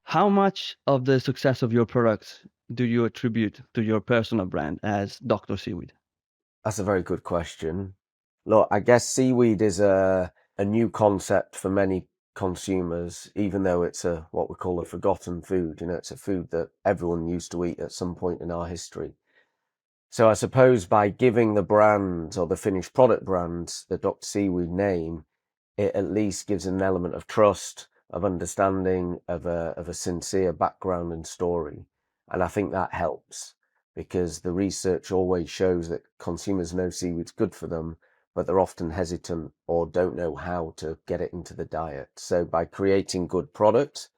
How much of the success of your products do you attribute to your personal brand as Doctor Seaweed? That's a very good question. Look, I guess seaweed is a new concept for many consumers, even though it's a what we call a forgotten food. You know, it's a food that everyone used to eat at some point in our history. So I suppose by giving the brand or the finished product brand the Dr. Seaweed name, it at least gives an element of trust, of understanding, of a sincere background and story. And I think that helps because the research always shows that consumers know seaweed's good for them, but they're often hesitant or don't know how to get it into the diet. So by creating good product,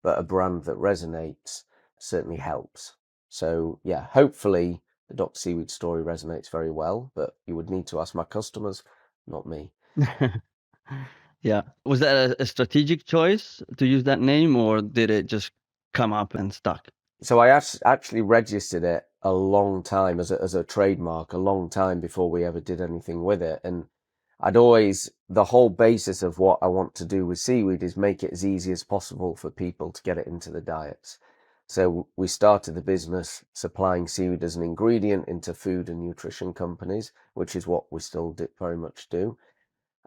but a brand that resonates certainly helps. So yeah, hopefully the Dr. Seaweed story resonates very well, but you would need to ask my customers, not me. Yeah. Was that a strategic choice to use that name, or did it just come up and stuck? So I actually registered it a long time as a trademark, a long time before we ever did anything with it. And the whole basis of what I want to do with seaweed is make it as easy as possible for people to get it into the diets. So we started the business supplying seaweed as an ingredient into food and nutrition companies, which is what we still very much do.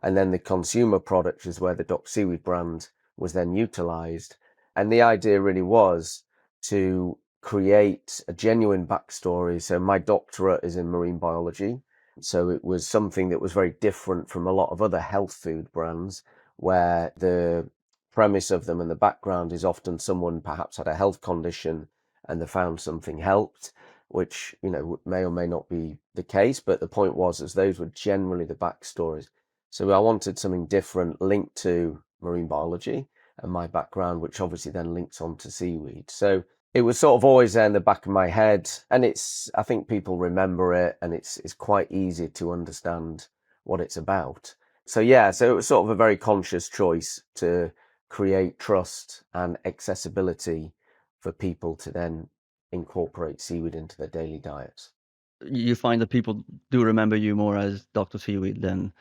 And then the consumer product is where the Dr. Seaweed brand was then utilized. And the idea really was to create a genuine backstory. So my doctorate is in marine biology. So it was something that was very different from a lot of other health food brands where the premise of them and the background is often someone perhaps had a health condition and they found something helped, which, you know, may or may not be the case. But the point was, as those were generally the backstories. So I wanted something different linked to marine biology and my background, which obviously then links on to seaweed. So it was sort of always there in the back of my head. And I think people remember it and it's quite easy to understand what it's about. So yeah, so it was sort of a very conscious choice to create trust and accessibility for people to then incorporate seaweed into their daily diets. You find that people do remember you more as Dr. Seaweed than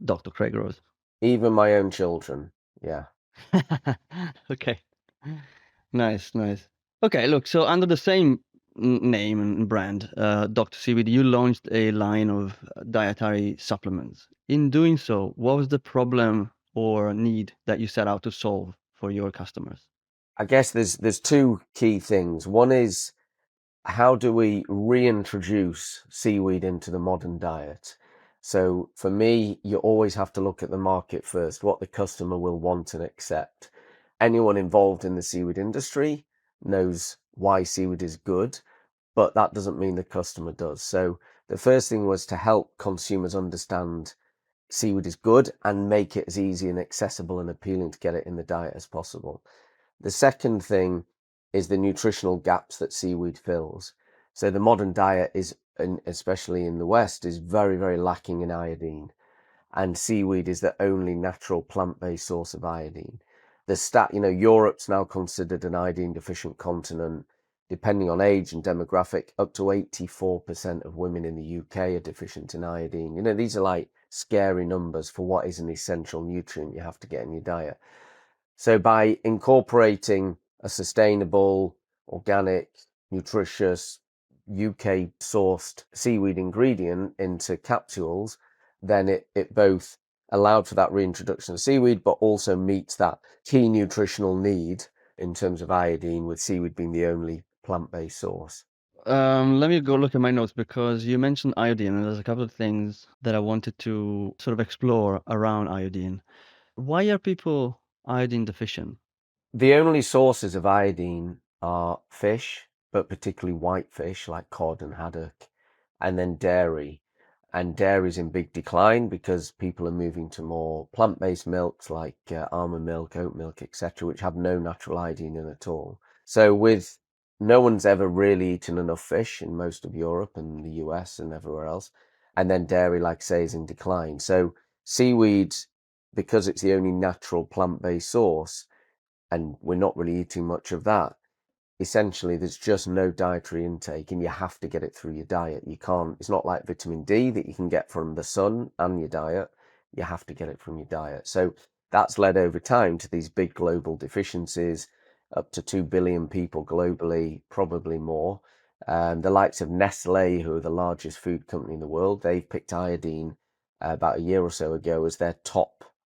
Dr. Craig Rose. Even my own children, yeah. Okay. Nice, nice. Okay, look, so under the same name and brand, Dr. Seaweed, you launched a line of dietary supplements. In doing so, what was the problem or need that you set out to solve for your customers? I guess there's two key things. One is how do we reintroduce seaweed into the modern diet? So for me, you always have to look at the market first, what the customer will want and accept. Anyone involved in the seaweed industry knows why seaweed is good, but that doesn't mean the customer does. So the first thing was to help consumers understand seaweed is good and make it as easy and accessible and appealing to get it in the diet as possible. The second thing is the nutritional gaps that seaweed fills. So the modern diet is, especially in the West, is very, very lacking in iodine. And seaweed is the only natural plant-based source of iodine. Europe's now considered an iodine deficient continent. Depending on age and demographic, up to 84% of women in the UK are deficient in iodine. You know, these are like scary numbers for what is an essential nutrient you have to get in your diet. So by incorporating a sustainable, organic, nutritious, UK sourced seaweed ingredient into capsules, then it both allowed for that reintroduction of seaweed, but also meets that key nutritional need in terms of iodine, with seaweed being the only plant-based source. Let me go look at my notes because you mentioned iodine, and there's a couple of things that I wanted to sort of explore around iodine. Why are people iodine deficient? The only sources of iodine are fish, but particularly white fish like cod and haddock, and then dairy. And dairy is in big decline because people are moving to more plant-based milks like almond milk, oat milk, etc., which have no natural iodine in at all. So no one's ever really eaten enough fish in most of Europe and the US and everywhere else. And then dairy, like I say, is in decline. So seaweed, because it's the only natural plant-based source, and we're not really eating much of that, essentially there's just no dietary intake and you have to get it through your diet. You can't, it's not like vitamin D that you can get from the sun and your diet. You have to get it from your diet. So that's led over time to these big global deficiencies, up to 2 billion people globally, probably more. The likes of Nestle, who are the largest food company in the world, they've picked iodine about a year or so ago as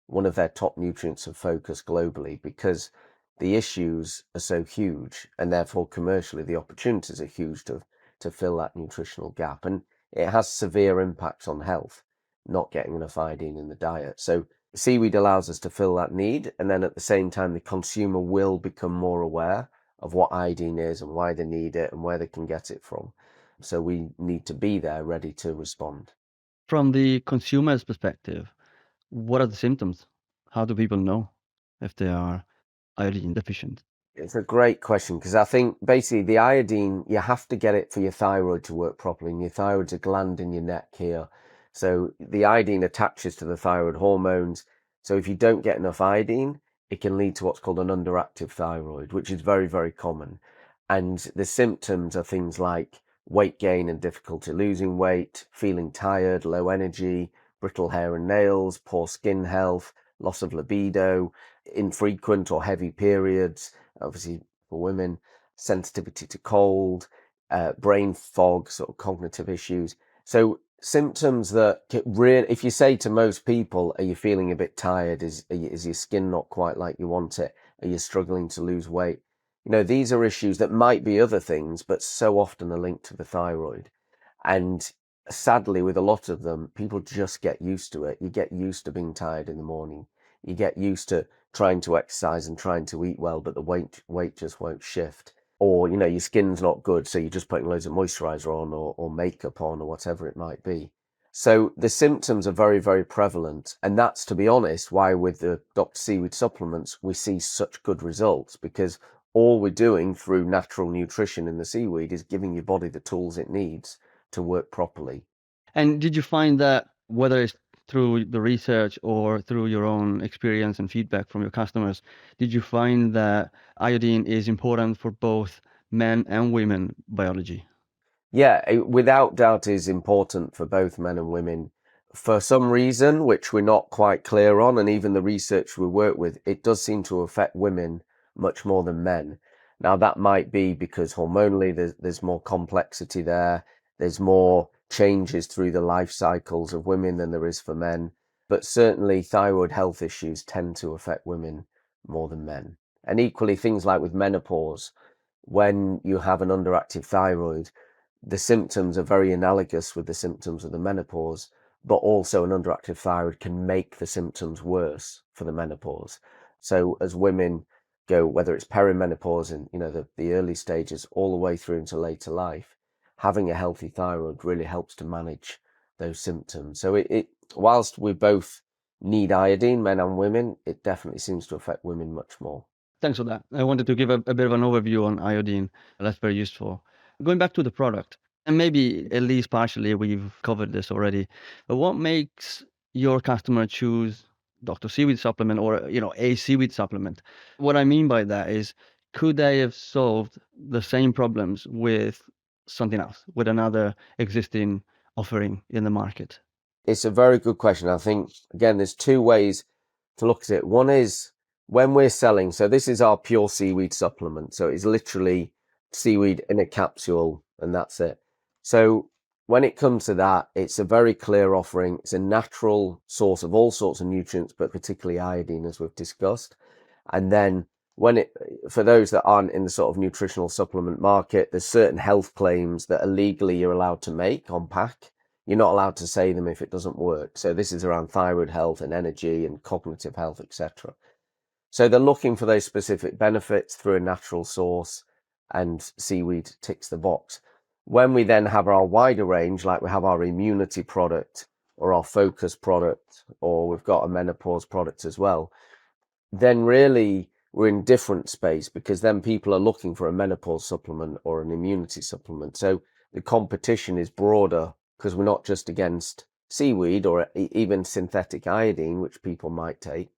one of their top nutrients of focus globally, because the issues are so huge, and therefore commercially the opportunities are huge to fill that nutritional gap. And it has severe impacts on health, not getting enough iodine in the diet. So seaweed allows us to fill that need, and then at the same time the consumer will become more aware of what iodine is and why they need it and where they can get it from. So we need to be there ready to respond. From the consumer's perspective, what are the symptoms? How do people know if they are iodine deficient? It's a great question, because I think basically the iodine, you have to get it for your thyroid to work properly, and your thyroid's a gland in your neck here. So the iodine attaches to the thyroid hormones. So if you don't get enough iodine, it can lead to what's called an underactive thyroid, which is very, very common. And the symptoms are things like weight gain and difficulty losing weight, feeling tired, low energy, brittle hair and nails, poor skin health, loss of libido, infrequent or heavy periods, obviously for women, sensitivity to cold, brain fog, sort of cognitive issues. So symptoms that really, if you say to most people, are you feeling a bit tired? Is your skin not quite like you want it? Are you struggling to lose weight? These are issues that might be other things, but so often are linked to the thyroid. And sadly, with a lot of them, people just get used to it. You get used to being tired in the morning. You get used to trying to exercise and trying to eat well, but the weight just won't shift. Or, your skin's not good, so you're just putting loads of moisturizer on or makeup on or whatever it might be. So the symptoms are very, very prevalent. And that's, to be honest, why with the Doctor Seaweed supplements, we see such good results, because all we're doing through natural nutrition in the seaweed is giving your body the tools it needs to work properly. And did you find that, whether it's through the research or through your own experience and feedback from your customers, did you find that iodine is important for both men and women biology? Yeah, without doubt is important for both men and women. For some reason, which we're not quite clear on, and even the research we work with, it does seem to affect women much more than men. Now, that might be because hormonally there's more complexity there. There's more changes through the life cycles of women than there is for men. But certainly thyroid health issues tend to affect women more than men. And equally, things like with menopause, when you have an underactive thyroid, the symptoms are very analogous with the symptoms of the menopause, but also an underactive thyroid can make the symptoms worse for the menopause. So as women go, whether it's perimenopause and the early stages all the way through into later life, having a healthy thyroid really helps to manage those symptoms. So it whilst we both need iodine, men and women, it definitely seems to affect women much more. Thanks for that. I wanted to give a bit of an overview on iodine. That's very useful. Going back to the product, and maybe at least partially we've covered this already, but what makes your customer choose Dr. Seaweed supplement or, a seaweed supplement? What I mean by that is, could they have solved the same problems with something else, with another existing offering in the market? It's a very good question. I think, again, there's two ways to look at it. One is when we're selling, so this is our pure seaweed supplement. So it's literally seaweed in a capsule and that's it. So when it comes to that, it's a very clear offering. It's a natural source of all sorts of nutrients, but particularly iodine, as we've discussed. And then for those that aren't in the sort of nutritional supplement market, there's certain health claims that are legally you're allowed to make on pack. You're not allowed to say them if it doesn't work. So this is around thyroid health and energy and cognitive health, etc. So they're looking for those specific benefits through a natural source, and seaweed ticks the box. When we then have our wider range, like we have our immunity product or our focus product, or we've got a menopause product as well, then really we're in different space, because then people are looking for a menopause supplement or an immunity supplement. So the competition is broader, because we're not just against seaweed or even synthetic iodine, which people might take.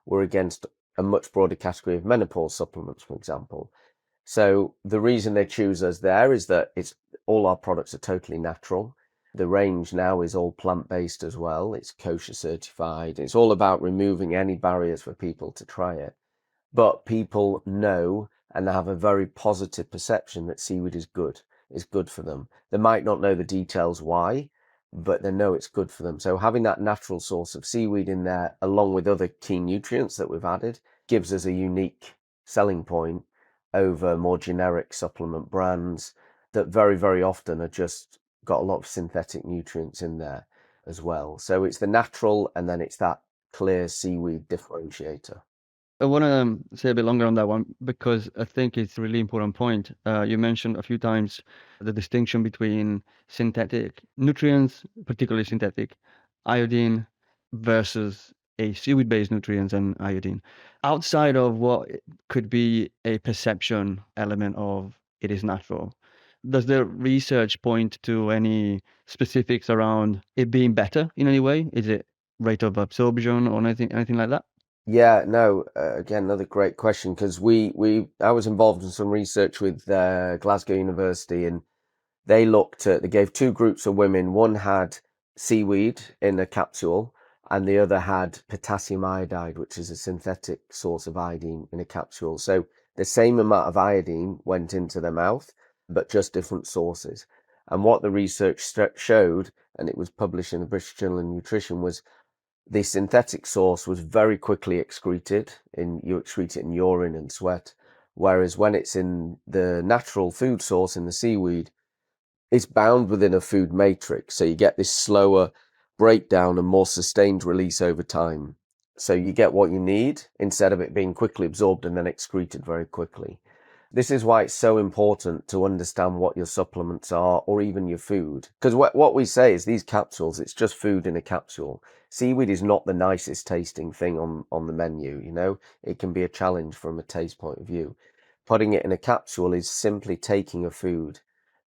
We're against a much broader category of menopause supplements, for example. So the reason they choose us there is that it's all our products are totally natural. The range now is all plant-based as well. It's kosher certified. It's all about removing any barriers for people to try it. But people know and have a very positive perception that seaweed is good for them. They might not know the details why, but they know it's good for them. So having that natural source of seaweed in there, along with other key nutrients that we've added, gives us a unique selling point over more generic supplement brands that very, very often are just got a lot of synthetic nutrients in there as well. So it's the natural, and then it's that clear seaweed differentiator. I want to say a bit longer on that one because I think it's a really important point. You mentioned a few times the distinction between synthetic nutrients, particularly synthetic iodine, versus a seaweed-based nutrients and iodine. Outside of what could be a perception element of it is natural, does the research point to any specifics around it being better in any way? Is it rate of absorption or anything like that? Yeah, no, again, another great question because I was involved in some research with Glasgow University, and they gave two groups of women. One had seaweed in a capsule, and the other had potassium iodide, which is a synthetic source of iodine in a capsule. So the same amount of iodine went into their mouth, but just different sources. And what the research showed, and it was published in the British Journal of Nutrition, was the synthetic source was very quickly excreted. You excrete it in urine and sweat, whereas when it's in the natural food source in the seaweed, it's bound within a food matrix. So you get this slower breakdown and more sustained release over time. So you get what you need instead of it being quickly absorbed and then excreted very quickly. This is why it's so important to understand what your supplements are, or even your food. Because what we say is these capsules, it's just food in a capsule. Seaweed is not the nicest tasting thing on the menu, you know? It can be a challenge from a taste point of view. Putting it in a capsule is simply taking a food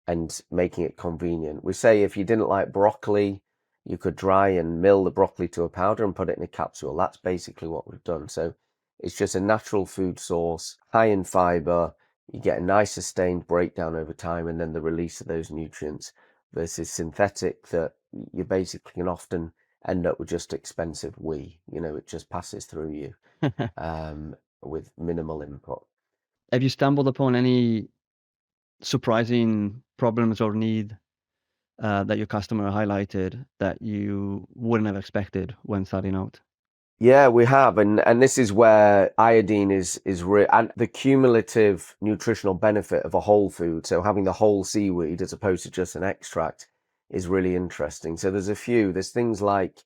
and making it convenient. We say if you didn't like broccoli, you could dry and mill the broccoli to a powder and put it in a capsule. That's basically what we've done. So it's just a natural food source, high in fiber. You get a nice sustained breakdown over time, and then the release of those nutrients, versus synthetic that you basically can often end up with just expensive whey. You know, it just passes through you with minimal input. Have you stumbled upon any surprising problems or need that your customer highlighted that you wouldn't have expected when starting out? Yeah, we have, and this is where iodine is real, and the cumulative nutritional benefit of a whole food. So having the whole seaweed as opposed to just an extract is really interesting. So there's things like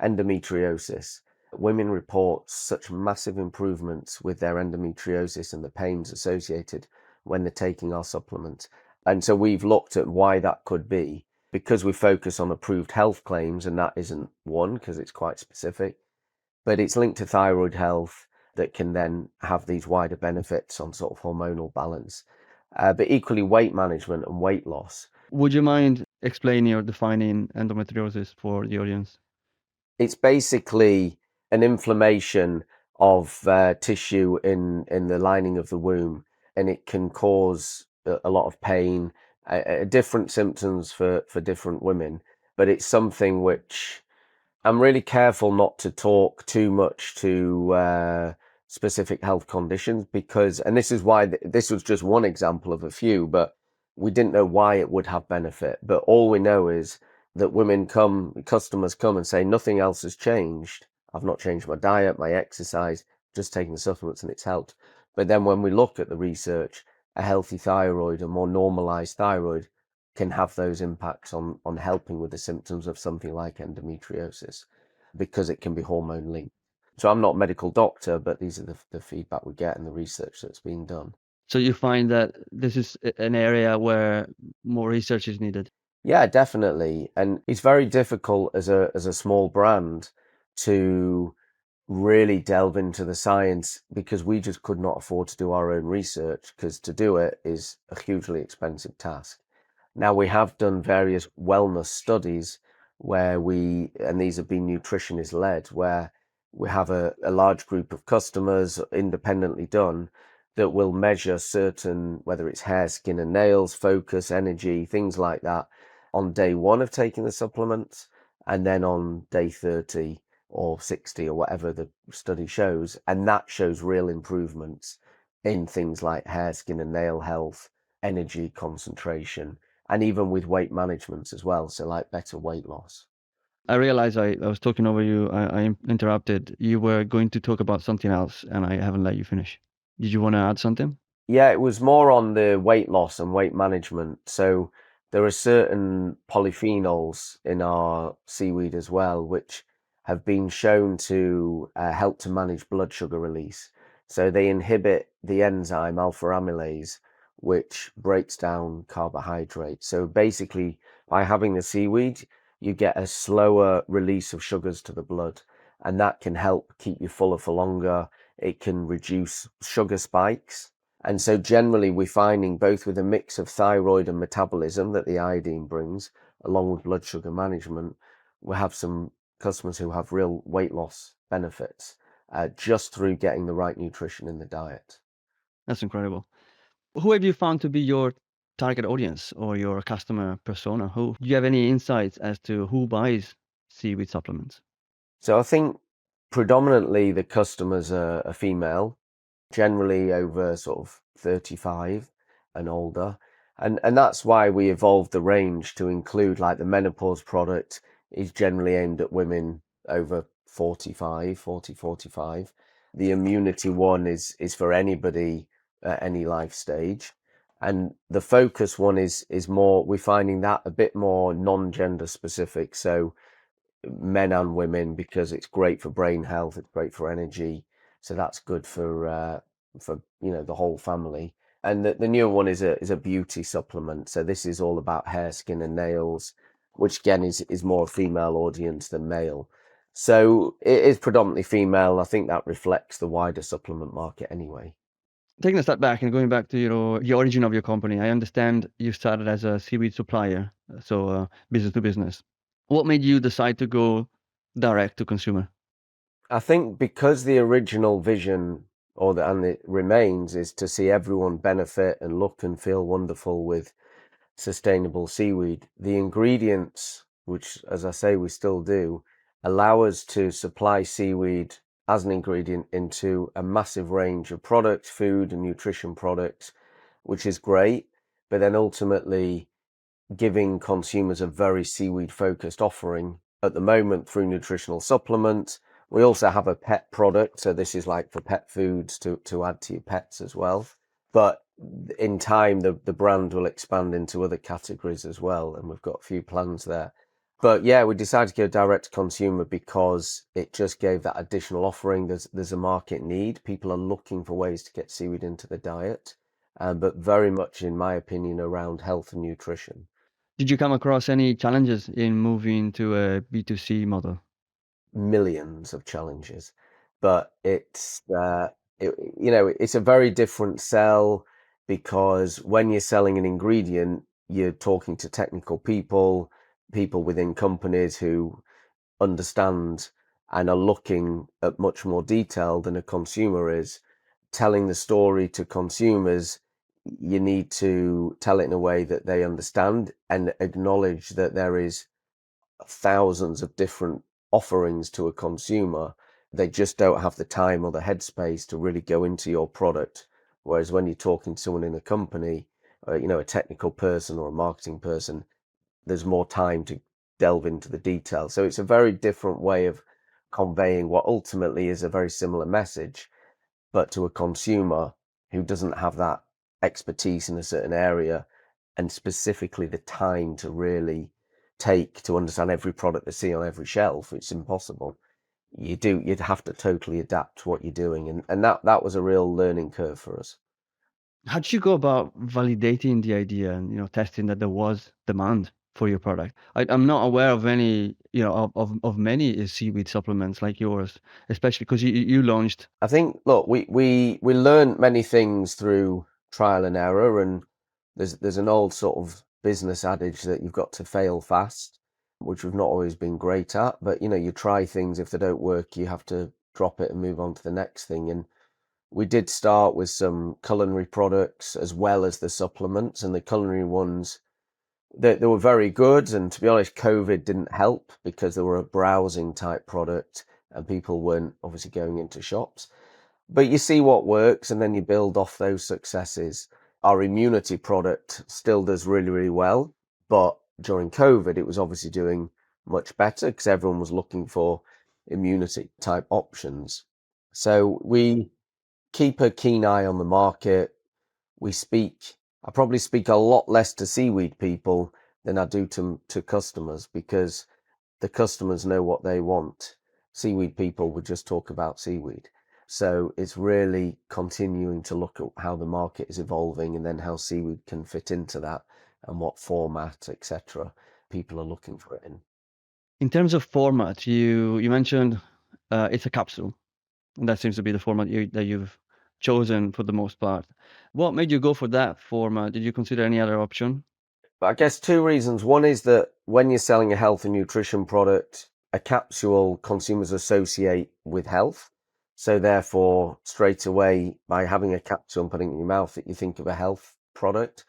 endometriosis. Women report such massive improvements with their endometriosis and the pains associated when they're taking our supplements. And so we've looked at why that could be, because we focus on approved health claims, and that isn't one because it's quite specific, but it's linked to thyroid health that can then have these wider benefits on sort of hormonal balance. But equally, weight management and weight loss. Would you mind explaining or defining endometriosis for the audience? It's basically an inflammation of tissue in the lining of the womb, and it can cause a lot of pain, different symptoms for different women. But it's something which I'm really careful not to talk too much to specific health conditions because, and this is why this was just one example of a few, but we didn't know why it would have benefit. But all we know is that customers come and say, nothing else has changed. I've not changed my diet, my exercise, just taking the supplements and it's helped. But then when we look at the research, a healthy thyroid, a more normalized thyroid, can have those impacts on helping with the symptoms of something like endometriosis because it can be hormone linked. So I'm not a medical doctor, but these are the feedback we get and the research that's being done. So you find that this is an area where more research is needed? Yeah, definitely. And it's very difficult as a small brand to really delve into the science because we just could not afford to do our own research because to do it is a hugely expensive task. Now, we have done various wellness studies where and these have been nutritionist led, where we have a large group of customers independently done, that will measure certain, whether it's hair, skin and nails, focus, energy, things like that, on day one of taking the supplements, and then on day 30 or 60 or whatever the study shows. And that shows real improvements in things like hair, skin and nail health, energy, concentration, and even with weight management as well. So like better weight loss. I realized I was talking over you. I interrupted. You were going to talk about something else, and I haven't let you finish. Did you want to add something? Yeah, it was more on the weight loss and weight management. So there are certain polyphenols in our seaweed as well, which have been shown to help to manage blood sugar release. So they inhibit the enzyme alpha amylase, which breaks down carbohydrates. So basically, by having the seaweed, you get a slower release of sugars to the blood, and that can help keep you fuller for longer. It can reduce sugar spikes. And so generally we're finding, both with a mix of thyroid and metabolism that the iodine brings, along with blood sugar management, we have some customers who have real weight loss benefits just through getting the right nutrition in the diet. That's incredible. Who have you found to be your target audience or your customer persona? Who do you have any insights as to who buys seaweed supplements? So I think predominantly the customers are female, generally over sort of 35 and older. And that's why we evolved the range to include, like, the menopause product is generally aimed at women over 45, 40, 45. The immunity one is for anybody at any life stage. And the focus one is more, we're finding that a bit more non-gender specific. So men and women, because it's great for brain health, it's great for energy. So that's good for the whole family. And the newer one is a beauty supplement. So this is all about hair, skin and nails, which again is more a female audience than male. So it is predominantly female. I think that reflects the wider supplement market anyway. Taking a step back and going back to the origin of your company, I understand you started as a seaweed supplier, so business to business. What made you decide to go direct to consumer? I think because the original vision, and it remains, is to see everyone benefit and look and feel wonderful with sustainable seaweed. The ingredients, which, as I say, we still do, allow us to supply seaweed as an ingredient into a massive range of products, food and nutrition products, which is great. But then ultimately giving consumers a very seaweed focused offering at the moment through nutritional supplements. We also have a pet product, so this is like for pet foods to add to your pets as well. But in time, the brand will expand into other categories as well, and we've got a few plans there. But yeah, we decided to go direct to consumer because it just gave that additional offering. There's a market need. People are looking for ways to get seaweed into the diet, but very much, in my opinion, around health and nutrition. Did you come across any challenges in moving to a B2C model? Millions of challenges, but it's a very different sell, because when you're selling an ingredient, you're talking to technical people within companies who understand and are looking at much more detail than a consumer is. Telling the story to consumers, you need to tell it in a way that they understand and acknowledge that there is thousands of different offerings to a consumer. They just don't have the time or the headspace to really go into your product. Whereas when you're talking to someone in a company, a technical person or a marketing person, there's more time to delve into the details. So it's a very different way of conveying what ultimately is a very similar message, but to a consumer who doesn't have that expertise in a certain area, and specifically the time to really take to understand every product they see on every shelf. It's impossible. You'd have to totally adapt what you're doing, and that was a real learning curve for us. How did you go about validating the idea and testing that there was demand for your product? I'm not aware of any of many seaweed supplements like yours, especially because you launched. I think, look, we learned many things through trial and error, and there's an old sort of business adage that you've got to fail fast, which we've not always been great at. But you try things, if they don't work, you have to drop it and move on to the next thing. And We did start with some culinary products as well as the supplements, and the culinary ones, they were very good. And to be honest, COVID didn't help because they were a browsing type product and people weren't obviously going into shops. But you see what works and then you build off those successes. Our immunity product still does really, really well. But during COVID, it was obviously doing much better because everyone was looking for immunity type options. So we keep a keen eye on the market. I probably speak a lot less to seaweed people than I do to customers because the customers know what they want. Seaweed people would just talk about seaweed. So it's really continuing to look at how the market is evolving and then how seaweed can fit into that and what format, etc., people are looking for it in. In terms of format, you mentioned it's a capsule. And that seems to be the format that you've chosen for the most part. What made you go for that format? Did you consider any other option? But I guess two reasons. One is that when you're selling a health and nutrition product, a capsule consumers associate with health. So therefore, straight away, by having a capsule and putting it in your mouth, that you think of a health product.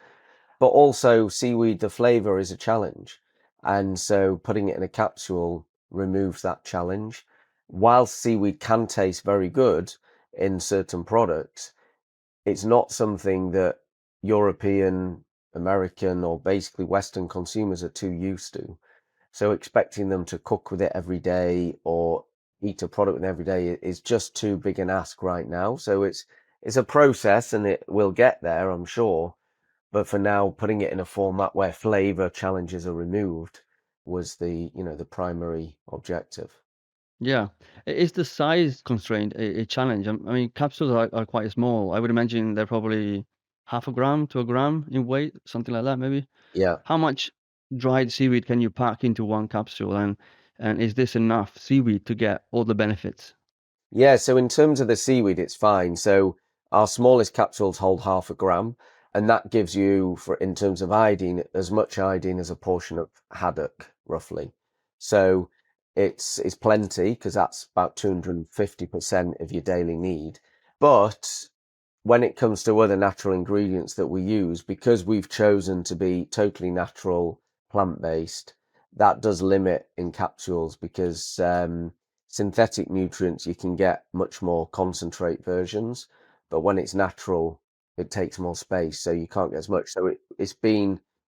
But also seaweed, the flavor is a challenge. And so putting it in a capsule removes that challenge. Whilst seaweed can taste very good in certain products, it's not something that European, American, or basically Western consumers are too used to. So expecting them to cook with it every day or eat a product with it every day is just too big an ask right now. So it's a process and it will get there, I'm sure. But for now, putting it in a format where flavor challenges are removed was the primary objective. Yeah. Is the size constraint a challenge? I mean, capsules are quite small. I would imagine they're probably half a gram to a gram in weight, something like that, maybe. Yeah. How much dried seaweed can you pack into one capsule? And is this enough seaweed to get all the benefits? Yeah, so in terms of the seaweed, it's fine. So our smallest capsules hold 0.5 gram, and that gives you, for in terms of iodine, as much iodine as a portion of haddock, roughly. So it's plenty because that's about 250% of your daily need. But when it comes to other natural ingredients that we use, because we've chosen to be totally natural, plant-based, that does limit in capsules because synthetic nutrients you can get much more concentrate versions, but when it's natural, it takes more space, so you can't get as much. So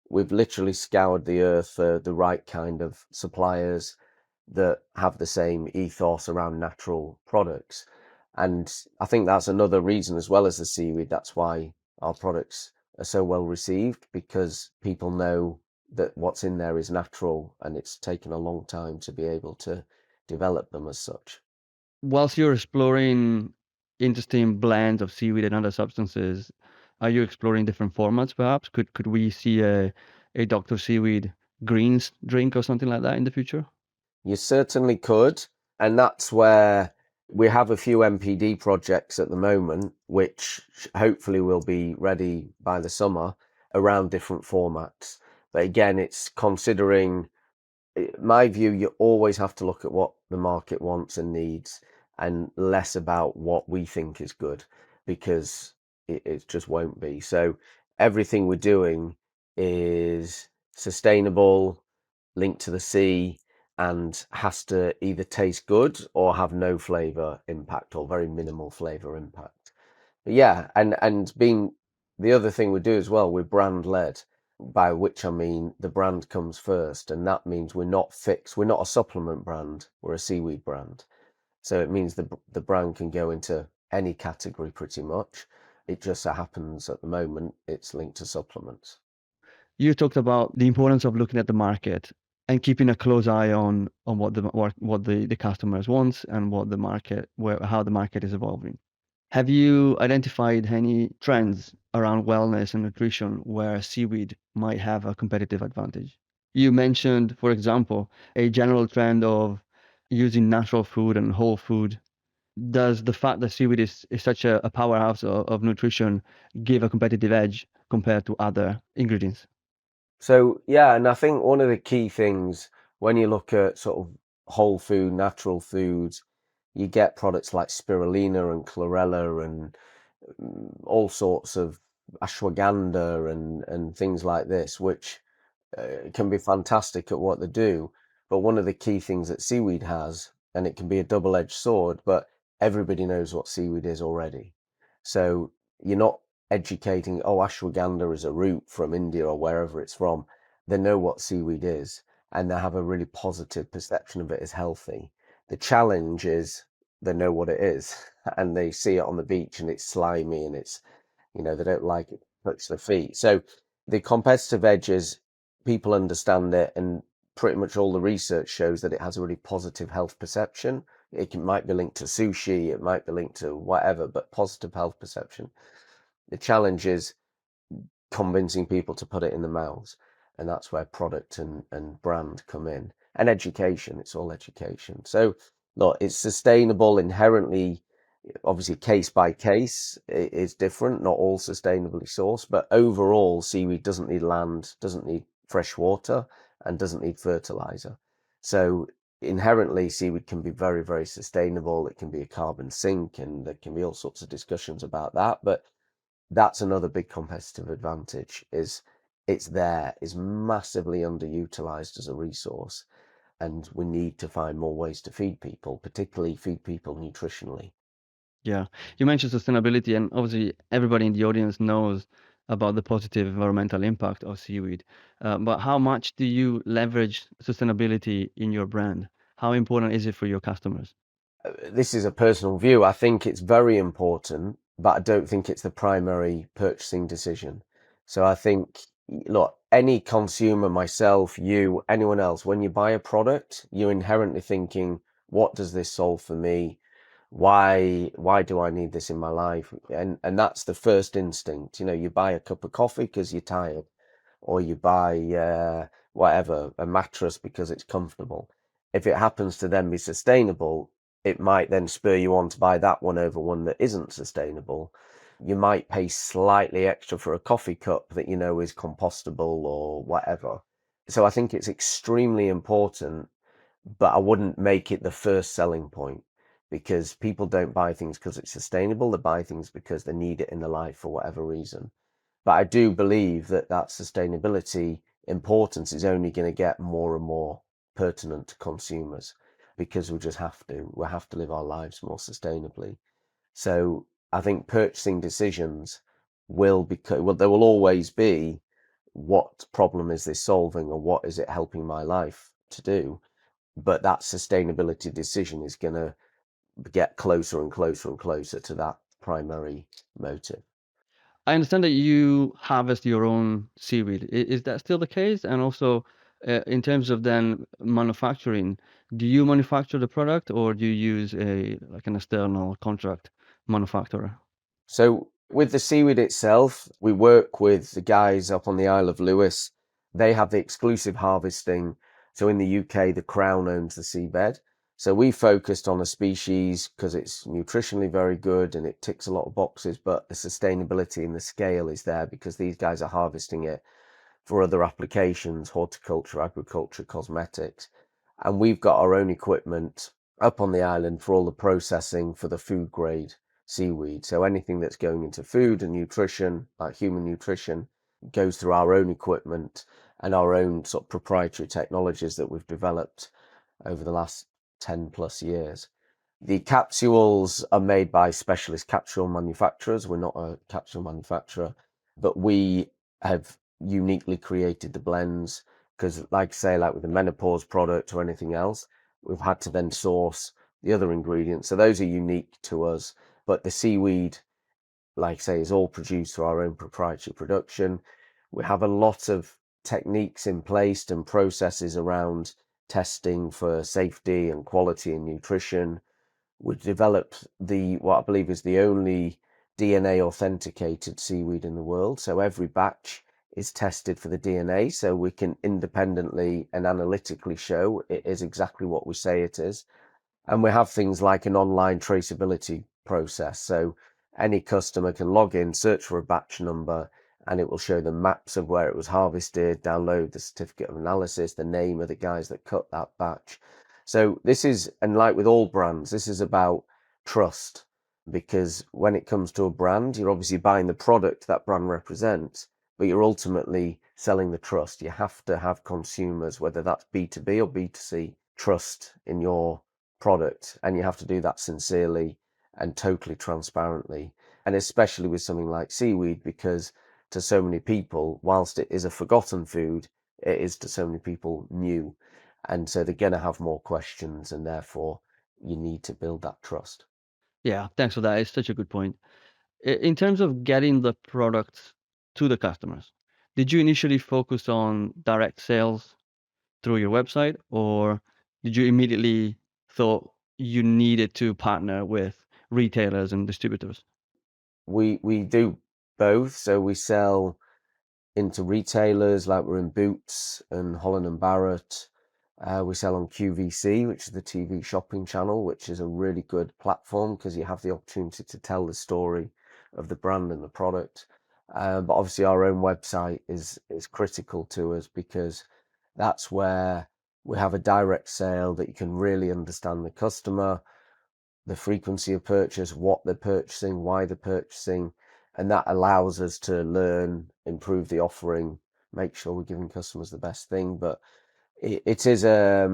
we've literally scoured the earth for the right kind of suppliers that have the same ethos around natural products. And I think that's another reason, as well as the seaweed, that's why our products are so well received, because people know that what's in there is natural and it's taken a long time to be able to develop them as such. Whilst you're exploring interesting blends of seaweed and other substances, are you exploring different formats perhaps? Could we see a Dr. Seaweed greens drink or something like that in the future? You certainly could. And that's where we have a few MPD projects at the moment, which hopefully will be ready by the summer around different formats. But again, it's considering, my view, you always have to look at what the market wants and needs and less about what we think is good, because it just won't be. So everything we're doing is sustainable, linked to the sea, and has to either taste good or have no flavor impact or very minimal flavor impact. But yeah, and being the other thing we do as well, we're brand led, by which I mean the brand comes first, and that means we're not fixed. We're not a supplement brand, we're a seaweed brand. So it means the brand can go into any category pretty much. It just so happens at the moment it's linked to supplements. You talked about the importance of looking at the market and keeping a close eye on what the customers wants and what the market where how the market is evolving. Have you identified any trends around wellness and nutrition where seaweed might have a competitive advantage? You mentioned, for example, a general trend of using natural food and whole food. Does the fact that seaweed is such a powerhouse of nutrition give a competitive edge compared to other ingredients? So yeah, and I think one of the key things when you look at sort of whole food, natural foods, you get products like spirulina and chlorella and all sorts of ashwagandha and things like this, which can be fantastic at what they do. But one of the key things that seaweed has, and it can be a double-edged sword, but everybody knows what seaweed is already. So you're not educating, oh, ashwagandha is a root from India or wherever it's from. They know what seaweed is, and they have a really positive perception of it as healthy. The challenge is they know what it is, and they see it on the beach and it's slimy and it's, they don't like it, touch their feet. So the competitive edge is people understand it, and pretty much all the research shows that it has a really positive health perception. Might be linked to sushi, it might be linked to whatever, but positive health perception. The challenge is convincing people to put it in the mouths, and that's where product and brand come in, and education. It's all education. So look, it's sustainable inherently. Obviously, case by case is different, not all sustainably sourced, but overall seaweed doesn't need land, doesn't need fresh water, and doesn't need fertilizer. So inherently seaweed can be very, very sustainable. It can be a carbon sink, and there can be all sorts of discussions about that, but that's another big competitive advantage. Is it's there, is massively underutilized as a resource, and we need to find more ways to feed people, particularly feed people nutritionally. Yeah, you mentioned sustainability, and obviously everybody in the audience knows about the positive environmental impact of seaweed. But how much do you leverage sustainability in your brand? How important is it for your customers? This is a personal view. I think it's very important, but I don't think it's the primary purchasing decision. So I think, look, any consumer, myself, you, anyone else, when you buy a product, you're inherently thinking, what does this solve for me? Why do I need this in my life? And that's the first instinct. You buy a cup of coffee because you're tired, or you buy whatever, a mattress because it's comfortable. If it happens to then be sustainable, it might then spur you on to buy that one over one that isn't sustainable. You might pay slightly extra for a coffee cup that you know is compostable or whatever. So I think it's extremely important, but I wouldn't make it the first selling point, because people don't buy things because it's sustainable. They buy things because they need it in their life for whatever reason. But I do believe that sustainability importance is only going to get more and more pertinent to consumers, because we just have to. We have to live our lives more sustainably. So I think purchasing decisions there will always be, what problem is this solving, or what is it helping my life to do? But that sustainability decision is going to get closer and closer and closer to that primary motive. I understand that you harvest your own seaweed. Is that still the case? And also, in terms of then manufacturing, do you manufacture the product or do you use an external contract manufacturer? So with the seaweed itself, we work with the guys up on the Isle of Lewis. They have the exclusive harvesting. So in the UK, the Crown owns the seabed. So we focused on a species because it's nutritionally very good and it ticks a lot of boxes, but the sustainability and the scale is there because these guys are harvesting it for other applications, horticulture, agriculture, cosmetics. And we've got our own equipment up on the island for all the processing for the food grade seaweed. So anything that's going into food and nutrition, like human nutrition, goes through our own equipment and our own sort of proprietary technologies that we've developed over the last 10 plus years. The capsules are made by specialist capsule manufacturers. We're not a capsule manufacturer, but we have uniquely created the blends because, like say, like with the menopause product or anything else, we've had to then source the other ingredients. So those are unique to us. But the seaweed, like say, is all produced through our own proprietary production. We have a lot of techniques in place and processes around testing for safety and quality and nutrition. We've developed what I believe is the only DNA authenticated seaweed in the world. So every batch is tested for the DNA, so we can independently and analytically show it is exactly what we say it is. And we have things like an online traceability process. So any customer can log in, search for a batch number, and it will show them maps of where it was harvested, download the certificate of analysis, the name of the guys that cut that batch. So this is, and like with all brands, this is about trust, because when it comes to a brand, you're obviously buying the product that brand represents, but you're ultimately selling the trust. You have to have consumers, whether that's B2B or B2C, trust in your product, and you have to do that sincerely and totally transparently. And especially with something like seaweed, because to so many people, whilst it is a forgotten food, it is to so many people new. And so they're going to have more questions, and therefore you need to build that trust. Yeah, thanks for that. It's such a good point. In terms of getting the products to the customers, did you initially focus on direct sales through your website, or did you immediately thought you needed to partner with retailers and distributors? We do both. So we sell into retailers, like we're in Boots and Holland and Barrett. We sell on QVC, which is the TV shopping channel, which is a really good platform because you have the opportunity to tell the story of the brand and the product. But obviously, our own website is critical to us, because that's where we have a direct sale that you can really understand the customer, the frequency of purchase, what they're purchasing, why they're purchasing, and that allows us to learn, improve the offering, make sure we're giving customers the best thing. But it is a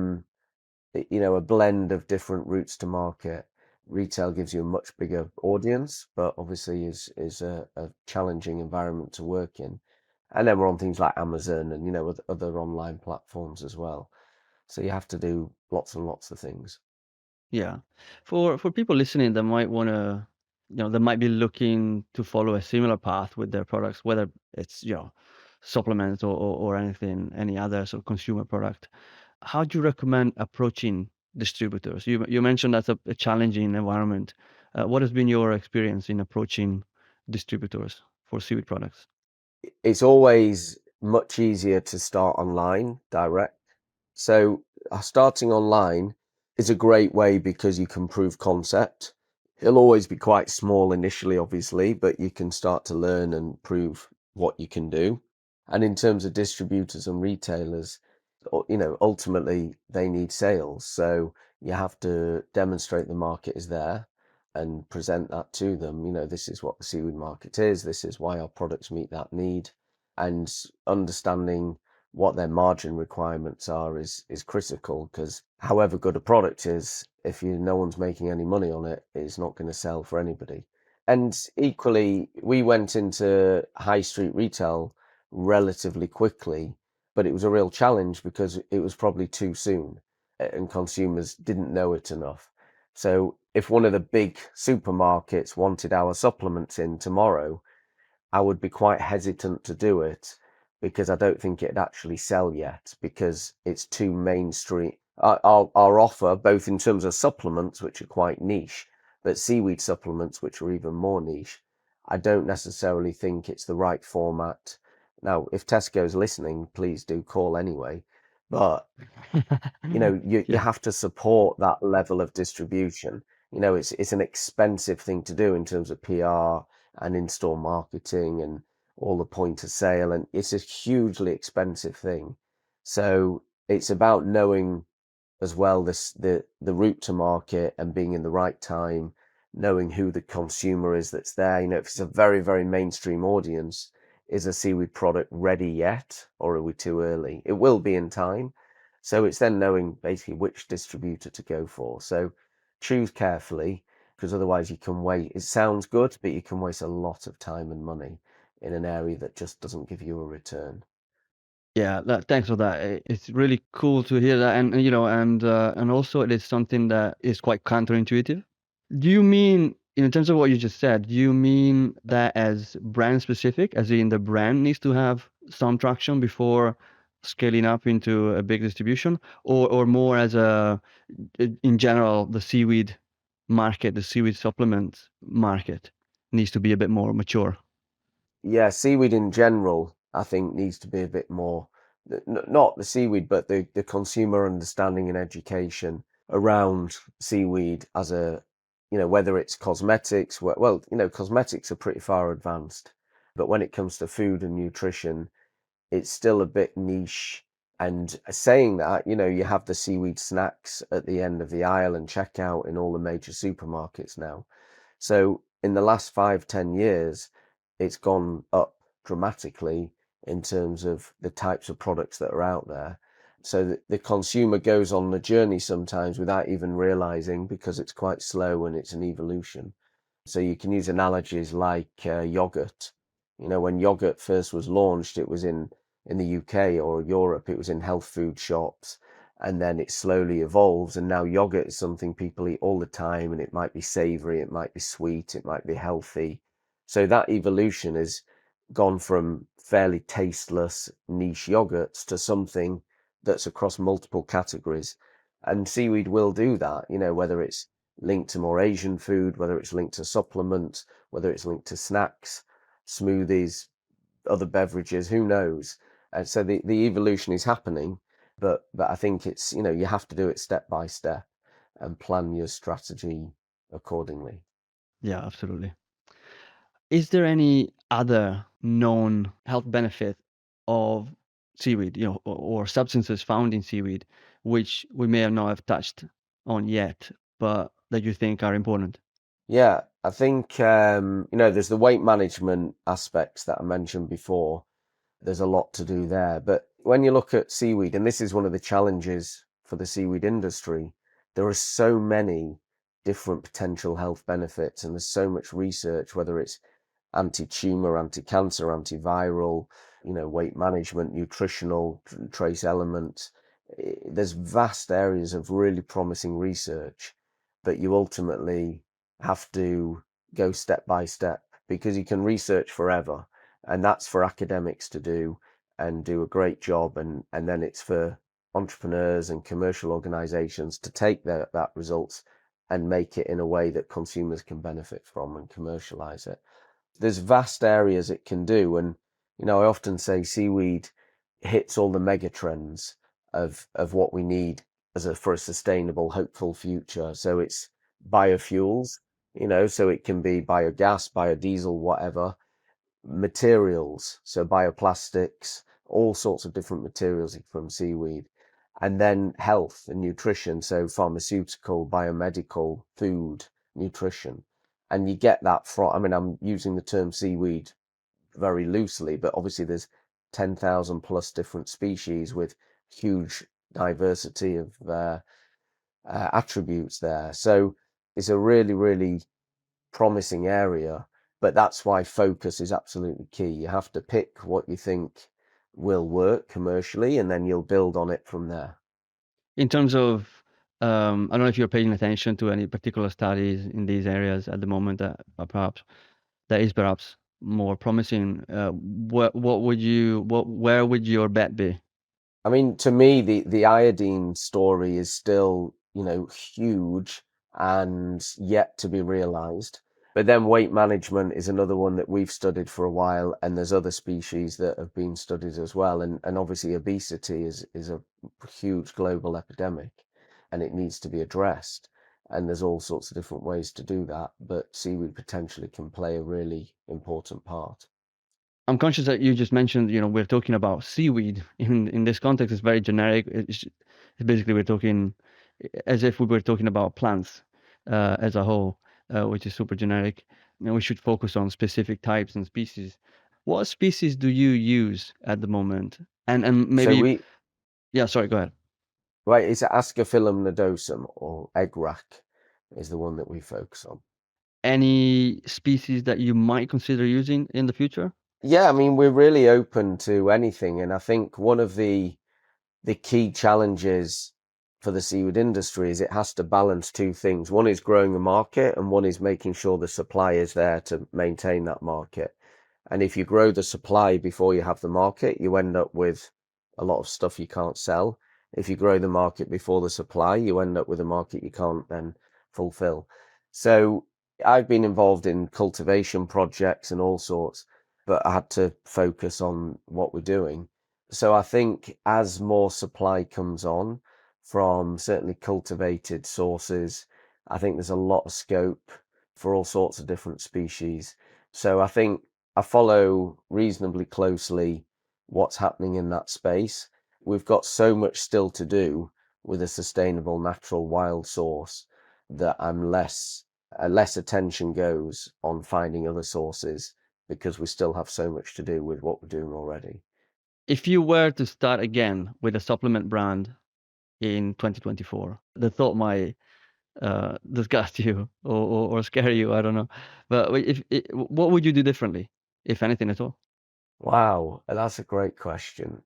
blend of different routes to market. Retail gives you a much bigger audience, but obviously is a challenging environment to work in. And then we're on things like Amazon and other online platforms as well. So you have to do lots and lots of things. Yeah. For people listening that might wanna, they might be looking to follow a similar path with their products, whether it's, supplements or anything, any other sort of consumer product. How do you recommend approaching distributors? You mentioned that's a challenging environment. What has been your experience in approaching distributors for seaweed products? It's always much easier to start online direct. So starting online is a great way because you can prove concept. It'll always be quite small initially, obviously, but you can start to learn and prove what you can do. And in terms of distributors and retailers, ultimately they need sales. So you have to demonstrate the market is there and present that to them. This is what the seaweed market is. This is why our products meet that need. And understanding what their margin requirements are is critical, because however good a product is, if no one's making any money on it, it's not going to sell for anybody. And equally, we went into high street retail relatively quickly, but it was a real challenge because it was probably too soon and consumers didn't know it enough. So if one of the big supermarkets wanted our supplements in tomorrow, I would be quite hesitant to do it, because I don't think it'd actually sell yet, because it's too mainstream. Our offer, both in terms of supplements, which are quite niche, but seaweed supplements, which are even more niche, I don't necessarily think it's the right format. Now, if Tesco's listening, please do call anyway. But you Yeah. have to support that level of distribution. It's an expensive thing to do in terms of PR and in-store marketing and all the point of sale, and it's a hugely expensive thing. So it's about knowing as well the route to market and being in the right time, knowing who the consumer is that's there. If it's a very, very mainstream audience, is a seaweed product ready yet, or are we too early? It will be in time. So it's then knowing basically which distributor to go for. So choose carefully, because otherwise you can wait. It sounds good, but you can waste a lot of time and money in an area that just doesn't give you a return. Yeah, thanks for that. It's really cool to hear that, and also it is something that is quite counterintuitive. Do you mean, in terms of what you just said, do you mean that as brand specific, as in the brand needs to have some traction before scaling up into a big distribution, or more as in general, the seaweed market, the seaweed supplements market needs to be a bit more mature? Yeah, seaweed in general, I think, needs to be a bit more, not the seaweed, but the consumer understanding and education around seaweed as whether it's cosmetics, well, cosmetics are pretty far advanced, but when it comes to food and nutrition, it's still a bit niche, And saying that, you have the seaweed snacks at the end of the aisle and checkout in all the major supermarkets now. So in the last 5-10 years, it's gone up dramatically in terms of the types of products that are out there. So the consumer goes on the journey sometimes without even realizing, because it's quite slow and it's an evolution. So you can use analogies like yogurt. When yogurt first was launched, it was in the UK or Europe, it was in health food shops, and then it slowly evolves. And now yogurt is something people eat all the time, and it might be savory, it might be sweet, it might be healthy. So that evolution has gone from fairly tasteless niche yogurts to something that's across multiple categories. And seaweed will do that, whether it's linked to more Asian food, whether it's linked to supplements, whether it's linked to snacks, smoothies, other beverages, who knows? And so the evolution is happening, but I think it's, you have to do it step by step and plan your strategy accordingly. Yeah, absolutely. Is there any other known health benefit of seaweed, or substances found in seaweed, which we may have not have touched on yet, but that you think are important? Yeah, I think, there's the weight management aspects that I mentioned before. There's a lot to do there. But when you look at seaweed, and this is one of the challenges for the seaweed industry, there are so many different potential health benefits, and there's so much research, whether it's anti-tumor, anti-cancer, antiviral, weight management, nutritional, trace elements. There's vast areas of really promising research, but you ultimately have to go step by step, because you can research forever, and that's for academics to do and do a great job, and then it's for entrepreneurs and commercial organizations to take that results and make it in a way that consumers can benefit from and commercialize it. There's vast areas it can do, and I often say seaweed hits all the mega trends of what we need for a sustainable, hopeful future. So it's biofuels, so it can be biogas, biodiesel, whatever. Materials, so bioplastics, all sorts of different materials from seaweed. And then health and nutrition, so pharmaceutical, biomedical, food, nutrition. And you get that from, I'm using the term seaweed very loosely, but obviously there's 10,000 plus different species with huge diversity of attributes there. So it's a really, really promising area, but that's why focus is absolutely key. You have to pick what you think will work commercially, and then you'll build on it from there. In terms of, I don't know if you're paying attention to any particular studies in these areas at the moment that are perhaps more promising. Where would your bet be? To me, the iodine story is still, huge and yet to be realized. But then weight management is another one that we've studied for a while, and there's other species that have been studied as well. And obviously obesity is a huge global epidemic, and it needs to be addressed. And there's all sorts of different ways to do that, but seaweed potentially can play a really important part. I'm conscious that you just mentioned, we're talking about seaweed. In this context, it's very generic. It's basically we're talking as if we were talking about plants as a whole, which is super generic. And we should focus on specific types and species. What species do you use at the moment? And So maybe, yeah, sorry, go ahead. right, it's Ascophyllum nodosum, or egg rack is the one that we focus on. Any species that you might consider using in the future? Yeah, we're really open to anything, and I think one of the key challenges for the seaweed industry is it has to balance two things. One is growing the market, and one is making sure the supply is there to maintain that market. And if you grow the supply before you have the market, you end up with a lot of stuff you can't sell. If you grow the market before the supply, you end up with a market you can't then fulfill. So I've been involved in cultivation projects and all sorts, but I had to focus on what we're doing. So I think as more supply comes on from certainly cultivated sources, I think there's a lot of scope for all sorts of different species. So I think I follow reasonably closely what's happening in that space. We've got so much still to do with a sustainable, natural, wild source that less attention goes on finding other sources because we still have so much to do with what we're doing already. If you were to start again with a supplement brand in 2024, the thought might disgust you or scare you, I don't know. But what would you do differently, if anything at all? Wow, that's a great question.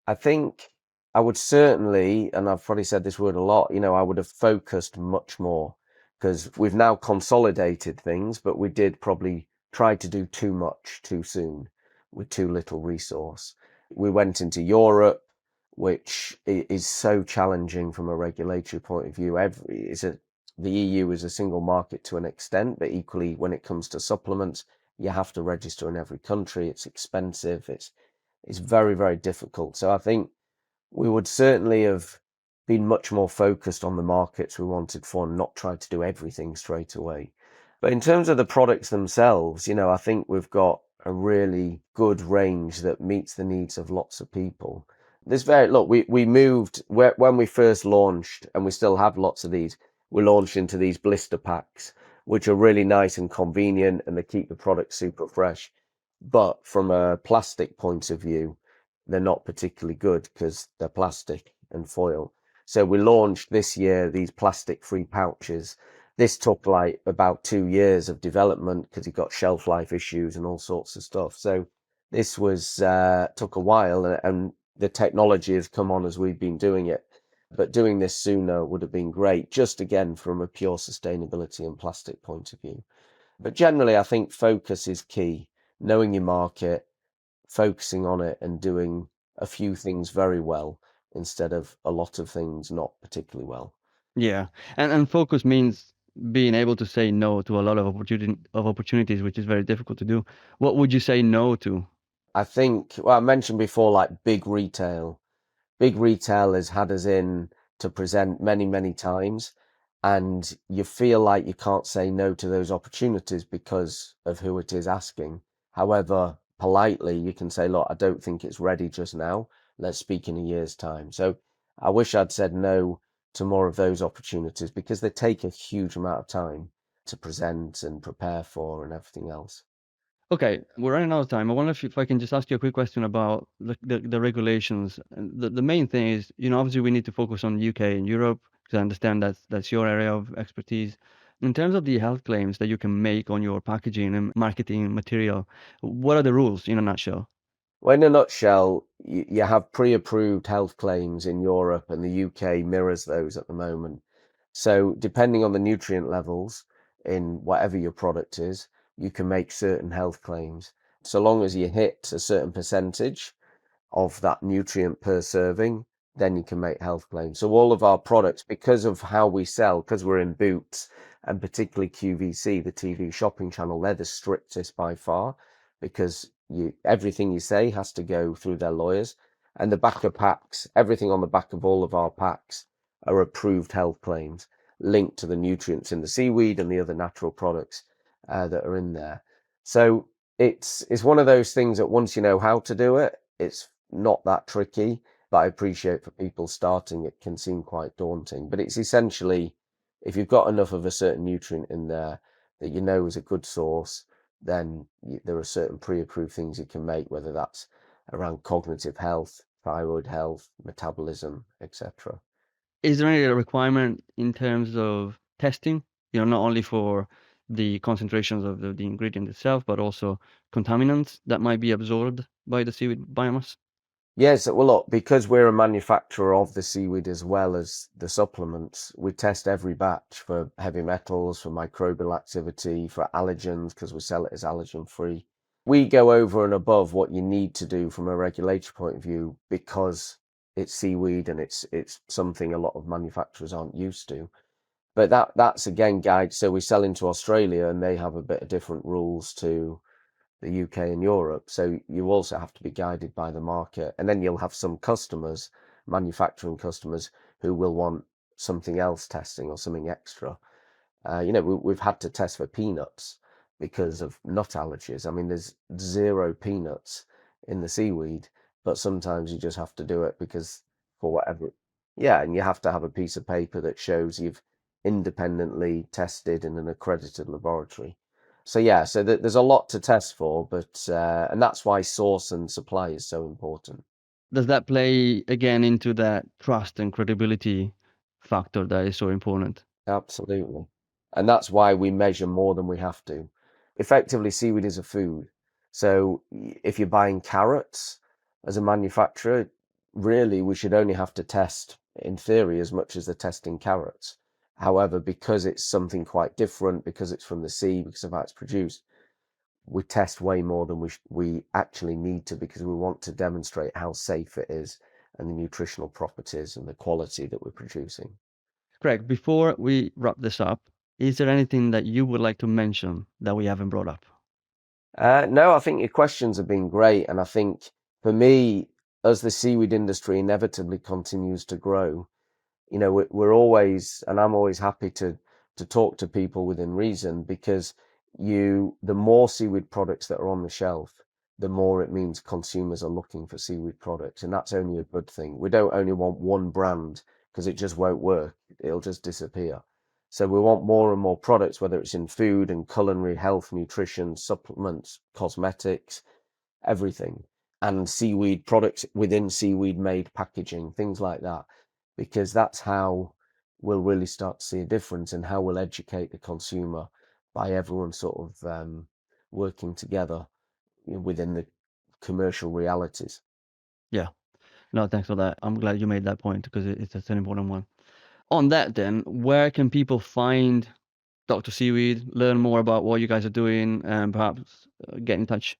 I think I would certainly, and I've probably said this word a lot, I would have focused much more because we've now consolidated things, but we did probably try to do too much too soon with too little resource. We went into Europe, which is so challenging from a regulatory point of view. The EU is a single market to an extent, but equally when it comes to supplements, you have to register in every country. It's expensive. It's very, very difficult. So I think we would certainly have been much more focused on the markets we wanted for and not tried to do everything straight away. But in terms of the products themselves, I think we've got a really good range that meets the needs of lots of people. We moved when we first launched, and we still have lots of these. We launched into these blister packs, which are really nice and convenient, and they keep the product super fresh. But from a plastic point of view, they're not particularly good because they're plastic and foil. So we launched this year these plastic-free pouches. This took like about 2 years of development because it got shelf life issues and all sorts of stuff. So this was took a while, and the technology has come on as we've been doing it. But doing this sooner would have been great, just again from a pure sustainability and plastic point of view. But generally, I think focus is key. Knowing your market, focusing on it, and doing a few things very well instead of a lot of things not particularly well. Yeah, and focus means being able to say no to a lot of opportunities, which is very difficult to do. What would you say no to? I think, well, I mentioned before, like big retail. Big retail has had us in to present many, many times, and you feel like you can't say no to those opportunities because of who it is asking. However, politely, you can say, look, I don't think it's ready just now. Let's speak in a year's time. So I wish I'd said no to more of those opportunities because they take a huge amount of time to present and prepare for and everything else. Okay, we're running out of time. I wonder if I can just ask you a quick question about the regulations. And the main thing is, obviously we need to focus on UK and Europe because I understand that's your area of expertise. In terms of the health claims that you can make on your packaging and marketing material, what are the rules in a nutshell? Well, in a nutshell, you have pre-approved health claims in Europe, and the UK mirrors those at the moment. So depending on the nutrient levels in whatever your product is, you can make certain health claims. So long as you hit a certain percentage of that nutrient per serving, then you can make health claims. So all of our products, because of how we sell, because we're in Boots and particularly QVC, the TV shopping channel, they're the strictest by far because everything you say has to go through their lawyers. And the back of packs, everything on the back of all of our packs are approved health claims linked to the nutrients in the seaweed and the other natural products that are in there. So it's one of those things that once you know how to do it, it's not that tricky, but I appreciate for people starting, it can seem quite daunting. But it's essentially, if you've got enough of a certain nutrient in there that you know is a good source, then there are certain pre-approved things you can make, whether that's around cognitive health, thyroid health, metabolism, etc. Is there any requirement in terms of testing, not only for the concentrations of the ingredient itself, but also contaminants that might be absorbed by the seaweed biomass? Yes, well, look, because we're a manufacturer of the seaweed as well as the supplements, we test every batch for heavy metals, for microbial activity, for allergens, because we sell it as allergen free. We go over and above what you need to do from a regulatory point of view because it's seaweed and it's something a lot of manufacturers aren't used to. But that's again guide. So we sell into Australia and they have a bit of different rules to the UK and Europe. So you also have to be guided by the market. And then you'll have some customers, manufacturing customers, who will want something else testing or something extra. We've had to test for peanuts because of nut allergies. I mean, there's zero peanuts in the seaweed, but sometimes you just have to do it because for whatever. Yeah, and you have to have a piece of paper that shows you've independently tested in an accredited laboratory. So yeah, so there's a lot to test for, but and that's why source and supply is so important. Does that play again into that trust and credibility factor that is so important? Absolutely. And that's why we measure more than we have to. Effectively, seaweed is a food. So if you're buying carrots as a manufacturer, really we should only have to test, in theory, as much as they're testing carrots. However, because it's something quite different, because it's from the sea, because of how it's produced, we test way more than we actually need to, because we want to demonstrate how safe it is and the nutritional properties and the quality that we're producing. Greg, before we wrap this up, is there anything that you would like to mention that we haven't brought up? No, I think your questions have been great. And I think for me, as the seaweed industry inevitably continues to grow, we're always, and I'm always happy to talk to people within reason, because the more seaweed products that are on the shelf, the more it means consumers are looking for seaweed products. And that's only a good thing. We don't only want one brand, because it just won't work. It'll just disappear. So we want more and more products, whether it's in food and culinary, health, nutrition, supplements, cosmetics, everything, and seaweed products within seaweed made packaging, things like that, because that's how we'll really start to see a difference, and how we'll educate the consumer by everyone sort of working together within the commercial realities. Yeah. No, thanks for that. I'm glad you made that point because it's an important one. On that, then, where can people find Dr. Seaweed, learn more about what you guys are doing, and perhaps get in touch?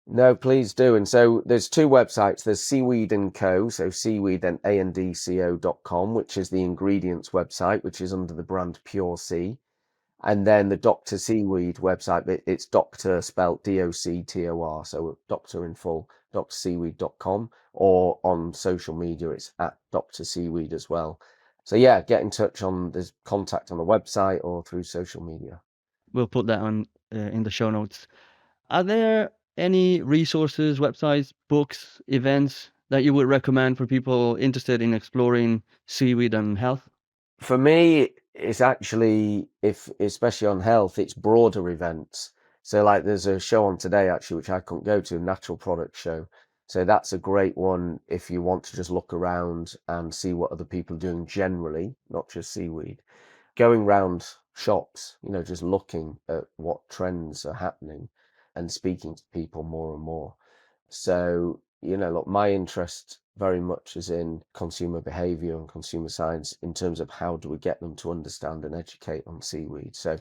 No, please do. And so there's two websites. There's Seaweed and Co. So seaweed and andco.com, which is the ingredients website, which is under the brand Pure Sea. And then the Doctor Seaweed website, but it's Doctor spelt DOCTOR, so Doctor in full, drseaweed.com, or on social media, it's at Doctor Seaweed as well. So yeah, get in touch there's contact on the website or through social media. We'll put that on in the show notes. Are there any resources, websites, books, events that you would recommend for people interested in exploring seaweed and health? For me, it's actually, if especially on health, it's broader events. So like there's a show on today actually, which I couldn't go to, Natural Product Show. So that's a great one if you want to just look around and see what other people are doing generally, not just seaweed. Going round shops, just looking at what trends are happening and speaking to people more and more. So, look, my interest very much is in consumer behavior and consumer science, in terms of how do we get them to understand and educate on seaweed. So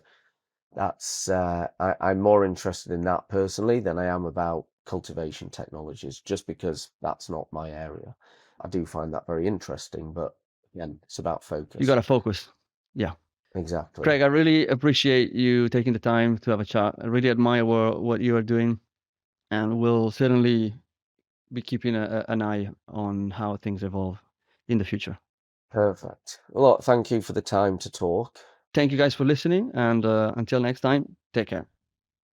that's I'm more interested in that personally than I am about cultivation technologies, just because that's not my area. I do find that very interesting, but again, it's about You focus. got to focus. Yeah. Exactly. Craig, I really appreciate you taking the time to have a chat. I really admire what you are doing, and we'll certainly be keeping an eye on how things evolve in the future. Perfect. Well, look, thank you for the time to talk. Thank you guys for listening, and until next time, take care.